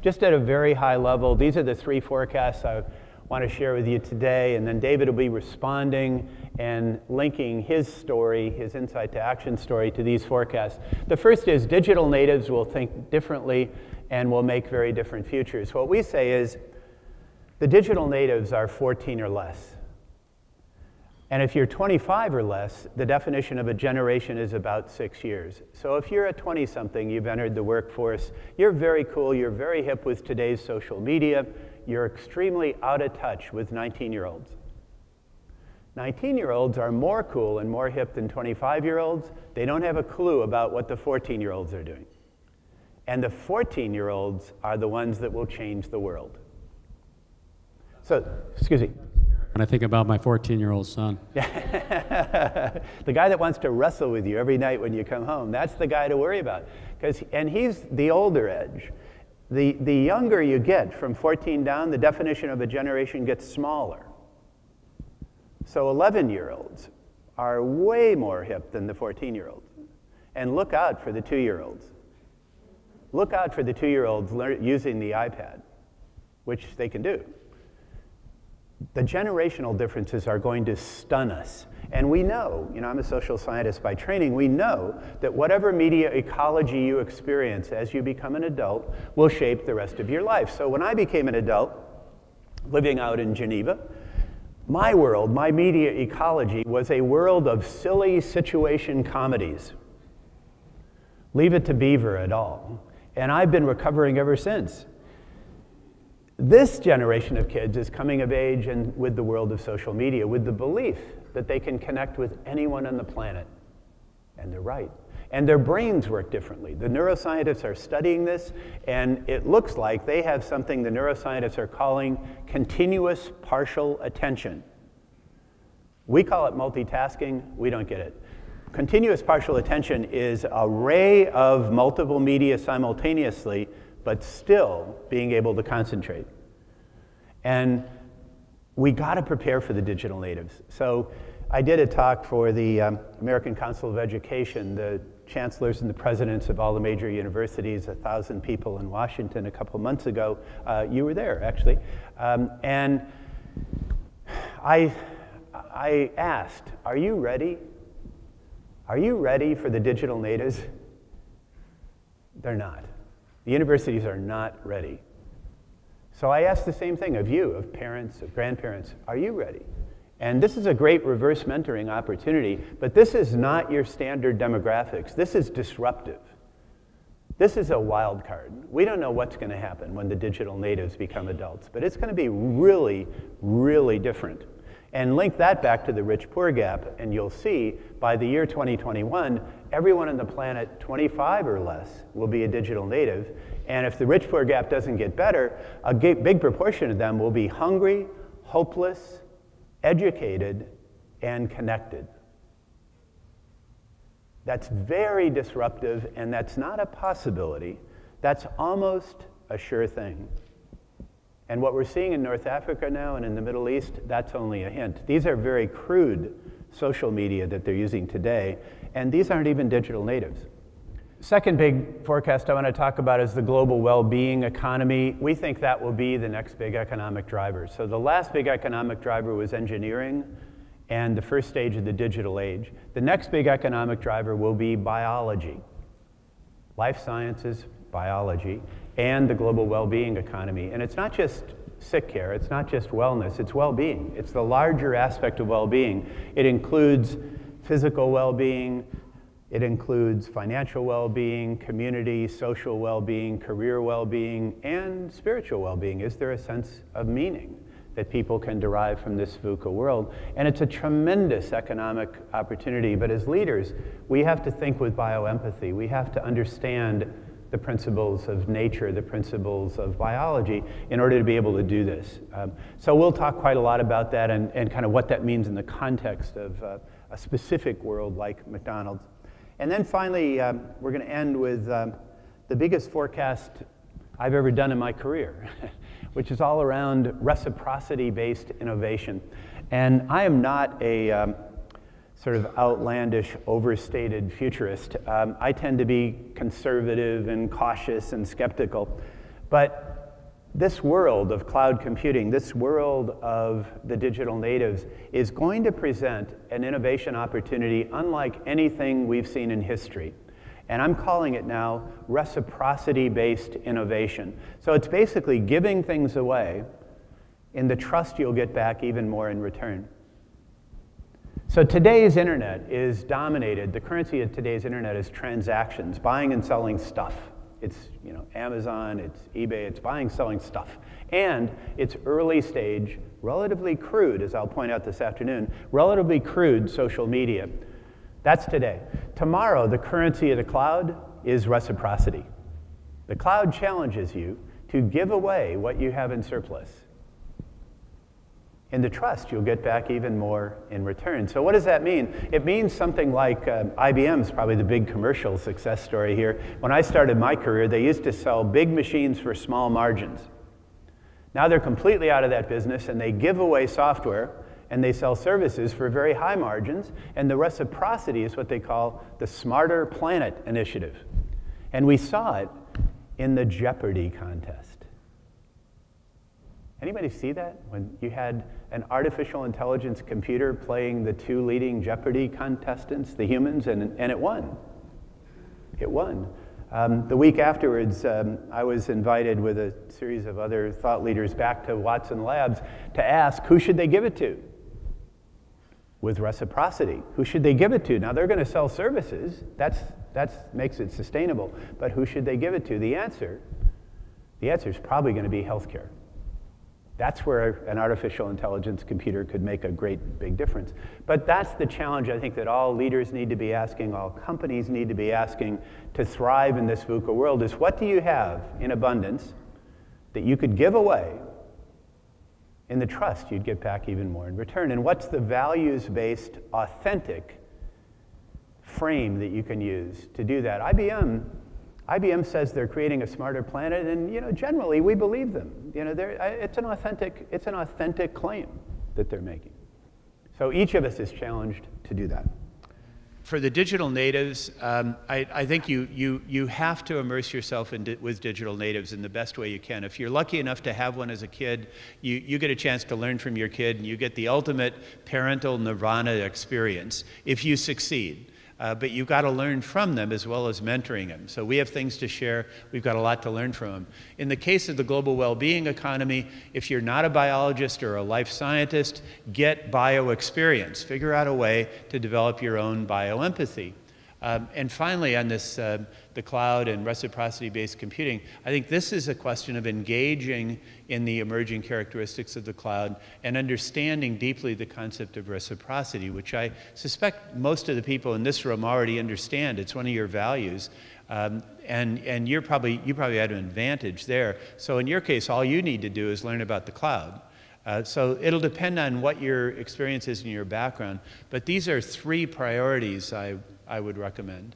just at a very high level, these are the three forecasts I want to share with you today, and then David will be responding and linking his story, his insight to action story, to these forecasts. The first is digital natives will think differently and will make very different futures. What we say is the digital natives are 14 or less. And if you're 25 or less, the definition of a generation is about 6 years. So if you're a 20-something, you've entered the workforce, you're very cool, you're very hip with today's social media, you're extremely out of touch with 19-year-olds. 19-year-olds are more cool and more hip than 25-year-olds. They don't have a clue about what the 14-year-olds are doing. And the 14-year-olds are the ones that will change the world. So, excuse me. And I think about my 14-year-old son. The guy that wants to wrestle with you every night when you come home, that's the guy to worry about. And he's the older edge. The younger you get from 14 down, the definition of a generation gets smaller. So 11-year-olds are way more hip than the 14-year-olds. And look out for the 2-year-olds. Look out for the 2-year-olds using the iPad, which they can do. The generational differences are going to stun us. And we know, I'm a social scientist by training, we know that whatever media ecology you experience as you become an adult will shape the rest of your life. So when I became an adult, living out in Geneva, my world, my media ecology was a world of silly situation comedies. Leave it to Beaver et al. And I've been recovering ever since. This generation of kids is coming of age and with the world of social media, with the belief that they can connect with anyone on the planet. And they're right. And their brains work differently. The neuroscientists are studying this, and it looks like they have something the neuroscientists are calling continuous partial attention. We call it multitasking. We don't get it. Continuous partial attention is an array of multiple media simultaneously, but still being able to concentrate. And we got to prepare for the digital natives. So I did a talk for the American Council of Education, the chancellors and the presidents of all the major universities, 1,000 people in Washington a couple months ago. You were there, actually. And I asked, are you ready? Are you ready for the digital natives? They're not. The universities are not ready. So I asked the same thing of you, of parents, of grandparents. Are you ready? And this is a great reverse mentoring opportunity, but this is not your standard demographics. This is disruptive. This is a wild card. We don't know what's going to happen when the digital natives become adults, but it's going to be really, really different. And link that back to the rich-poor gap, and you'll see by the year 2021, everyone on the planet 25 or less will be a digital native. And if the rich-poor gap doesn't get better, a big proportion of them will be hungry, hopeless, educated, and connected. That's very disruptive, and that's not a possibility. That's almost a sure thing. And what we're seeing in North Africa now and in the Middle East, that's only a hint. These are very crude social media that they're using today, and these aren't even digital natives. Second big forecast I want to talk about is the global well-being economy. We think that will be the next big economic driver. So the last big economic driver was engineering and the first stage of the digital age. The next big economic driver will be biology, life sciences, biology, and the global well-being economy. And it's not just sick care, it's not just wellness, it's well-being. It's the larger aspect of well-being. It includes physical well-being, it includes financial well-being, community, social well-being, career well-being, and spiritual well-being. Is there a sense of meaning that people can derive from this VUCA world? And it's a tremendous economic opportunity, but as leaders, we have to think with bioempathy. We have to understand the principles of nature, the principles of biology, in order to be able to do this. So we'll talk quite a lot about that and kind of what that means in the context of a specific world like McDonald's. And then finally, we're going to end with the biggest forecast I've ever done in my career, which is all around reciprocity-based innovation. And I am not a sort of outlandish, overstated futurist. I tend to be conservative and cautious and skeptical. But this world of cloud computing, this world of the digital natives, is going to present an innovation opportunity unlike anything we've seen in history. And I'm calling it now reciprocity-based innovation. So it's basically giving things away in the trust you'll get back even more in return. So today's internet is dominated, the currency of today's internet is transactions, buying and selling stuff. It's Amazon, it's eBay, it's buying, selling stuff. And it's early stage, relatively crude, as I'll point out this afternoon, relatively crude social media. That's today. Tomorrow, the currency of the cloud is reciprocity. The cloud challenges you to give away what you have in surplus. In the trust, you'll get back even more in return. So what does that mean? It means something like IBM's probably the big commercial success story here. When I started my career, they used to sell big machines for small margins. Now they're completely out of that business, and they give away software, and they sell services for very high margins, and the reciprocity is what they call the Smarter Planet Initiative. And we saw it in the Jeopardy contest. Anybody see that? When you had an artificial intelligence computer playing the two leading Jeopardy contestants, the humans, and it won. It won. The week afterwards, I was invited with a series of other thought leaders back to Watson Labs to ask, who should they give it to? With reciprocity. Who should they give it to? Now, they're going to sell services. That makes it sustainable. But who should they give it to? The answer is probably going to be healthcare. That's where an artificial intelligence computer could make a great big difference. But that's the challenge I think that all leaders need to be asking, all companies need to be asking to thrive in this VUCA world is, what do you have in abundance that you could give away in the trust you'd get back even more in return? And what's the values-based, authentic frame that you can use to do that? IBM says they're creating a smarter planet, and generally we believe them. It's an authentic claim that they're making. So each of us is challenged to do that. For the digital natives, I think you have to immerse yourself with digital natives in the best way you can. If you're lucky enough to have one as a kid, you get a chance to learn from your kid, and you get the ultimate parental nirvana experience if you succeed. But you've got to learn from them as well as mentoring them. So we have things to share. We've got a lot to learn from them. In the case of the global well-being economy, if you're not a biologist or a life scientist, get bio-experience. Figure out a way to develop your own bioempathy. And finally, on this, the cloud and reciprocity-based computing, I think this is a question of engaging in the emerging characteristics of the cloud and understanding deeply the concept of reciprocity, which I suspect most of the people in this room already understand. It's one of your values. And you probably had an advantage there. So in your case, all you need to do is learn about the cloud. So it'll depend on what your experience is in your background. But these are three priorities I would recommend.